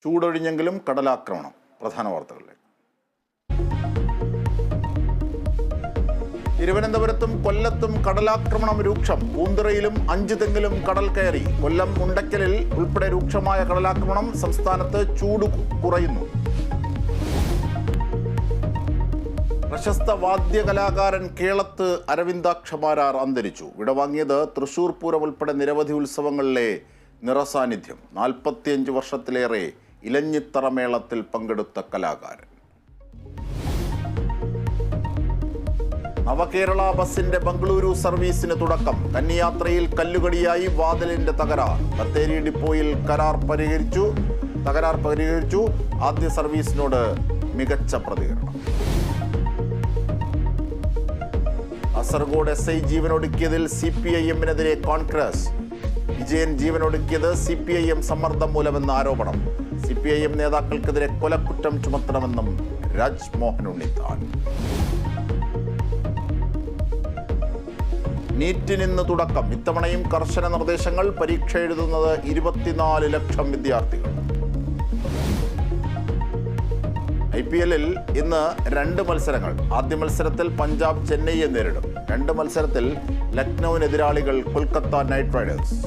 ചൂടൊഴിഞ്ഞെങ്കിലും കടലാക്രമണം. പ്രധാന വാർത്തകളിലേക്ക്. തിരുവനന്തപുരത്തും കൊല്ലത്തും കടലാക്രമണം രൂക്ഷം. പൂന്തുറയിലും 5 തെങ്ങിലും കടൽ കയറി. കൊല്ലം മുണ്ടക്കലിൽ ഉൾപ്പെടെ രൂക്ഷമായ കടലാക്രമണം. സംസ്ഥാനത്ത് ചൂട് കുറയുന്നു. പ്രശസ്ത വാദ്യകലാകാരൻ കേളത്ത് അരവിന്ദാക്ഷമാരാർ അന്തരിച്ചു. വിടവാങ്ങിയത് തൃശൂർ പൂരം ഉൾപ്പെടെ നിരവധി ഉത്സവങ്ങളിലെ നിറസാന്നിധ്യം. 45 വർഷത്തിലേറെ ഇലഞ്ഞിത്തറ മേളത്തിൽ പങ്കെടുത്ത കലാകാരൻ. നവകേരള ബസിന്റെ ബംഗളൂരു സർവീസിന് തുടക്കം. കന്നിയാത്രയിൽ കല്ലുകടിയായി വാതിലിന്റെ തകരാർ. ബത്തേരി ഡിപ്പോയിൽ തകരാർ പരിഹരിച്ചു. ആദ്യ സർവീസിനോട് മികച്ച പ്രതികരണം. കാസർഗോഡ് SI ജീവനൊടുക്കിയതിൽ CPIM-നെതിരെ കോൺഗ്രസ്. വിജയൻ ജീവനൊടുക്കിയത് CPIM സമ്മർദ്ദം മൂലമെന്ന ആരോപണം. CPIM നേതാക്കൾക്കെതിരെ കൊലക്കുറ്റം ചുമത്തണമെന്നും രാജ്മോഹൻ ഉണ്ണിത്താൻ. നീറ്റിനിന്ന് തുടക്കം. ഇത്തവണയും കർശന നിർദ്ദേശങ്ങൾ. പരീക്ഷ എഴുതുന്നത് 24 ലക്ഷം വിദ്യാർത്ഥികൾ. IPL-ൽ ഇന്ന് 2 മത്സരങ്ങൾ. ആദ്യ മത്സരത്തിൽ പഞ്ചാബ് ചെന്നൈയെ നേരിടും. 2 മത്സരത്തിൽ ലക്നൌവിന് എതിരാളികൾ കൊൽക്കത്ത നൈറ്റ് റൈഡേഴ്സ്.